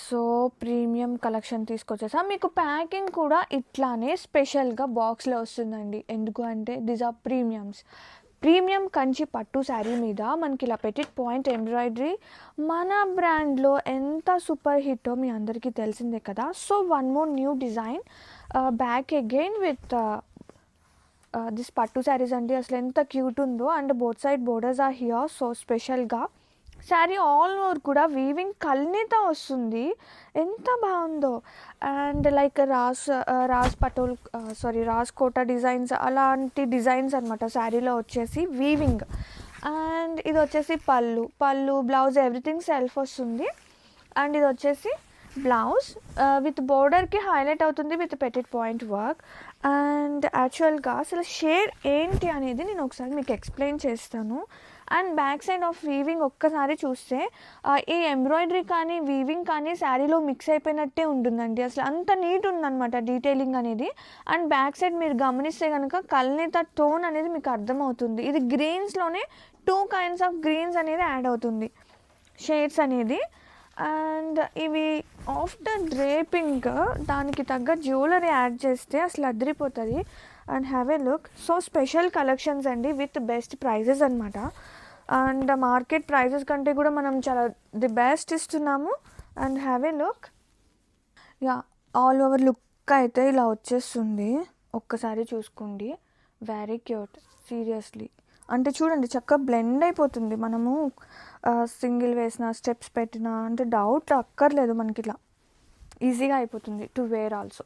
So premium collection తీసుకొచ్చేసా. మీకు packing కూడా ఇట్లానే స్పెషల్‌గా బాక్స్‌లో వస్తుందండి. ఎందుకు అంటే these are premiums. Premium Kanchi pattu sari మీద మనకి ఇలా పెటిట్ పాయింట్ ఎంబ్రాయిడరీ మన బ్రాండ్‌లో ఎంత సూపర్ హిట్టో మీ అందరికీ తెలిసిందే కదా! So one more new design back again with this పట్టు శారీస్ అండి. అసలు ఎంత క్యూట్ ఉందో and both side borders are here. So స్పెషల్‌గా శారీ ఆల్ ఓవర్ కూడా వీవింగ్ కల్నేత వస్తుంది. ఎంత బాగుందో. And like Raj Patol Raj Kota designs అలాంటి డిజైన్స్ అనమాట శారీలో వచ్చేసి వీవింగ్. అండ్ ఇది వచ్చేసి పళ్ళు బ్లౌజ్ ఎవ్రీథింగ్ సెల్ఫ్ వస్తుంది. అండ్ ఇది వచ్చేసి బ్లౌజ్ విత్ బోర్డర్కి హైలైట్ అవుతుంది with petit point work. And యాక్చువల్గా అసలు షేడ్ ఏంటి అనేది నేను ఒకసారి మీకు ఎక్స్ప్లెయిన్ చేస్తాను. And back side of weaving ఒక్కసారి చూస్తే ఈ ఎంబ్రాయిడరీ కానీ వీవింగ్ కానీ శారీలో మిక్స్ అయిపోయినట్టే ఉంటుందండి. అసలు అంత నీట్ ఉందన్నమాట డీటెయిలింగ్ అనేది. అండ్ బ్యాక్ సైడ్ మీరు గమనిస్తే కనుక కల్నేత టోన్ అనేది మీకు అర్థమవుతుంది. ఇది గ్రీన్స్లోనే 2 kinds ఆఫ్ గ్రీన్స్ అనేది యాడ్ అవుతుంది షేడ్స్ అనేది. అండ్ ఇవి ఆఫ్టర్ డ్రేపింగ్ దానికి తగ్గ జ్యువెలరీ యాడ్ చేస్తే అసలు అదిరిపోతుంది. And have a look. So special collections అండి విత్ బెస్ట్ ప్రైజెస్ అనమాట. అండ్ మార్కెట్ ప్రైజెస్ కంటే కూడా మనం చాలా ది బెస్ట్ ఇస్తున్నాము. And have a look. Yeah, all over look అయితే ఇలా వచ్చేస్తుంది. ఒక్కసారి చూసుకోండి. Very cute seriously. అంటే చూడండి చక్కగా బ్లెండ్ అయిపోతుంది. మనము సింగిల్ వేసిన స్టెప్స్ పెట్టినా అంటే డౌట్ అక్కర్లేదు మనకి. ఇలా ఈజీగా అయిపోతుంది టు వేర్ ఆల్సో.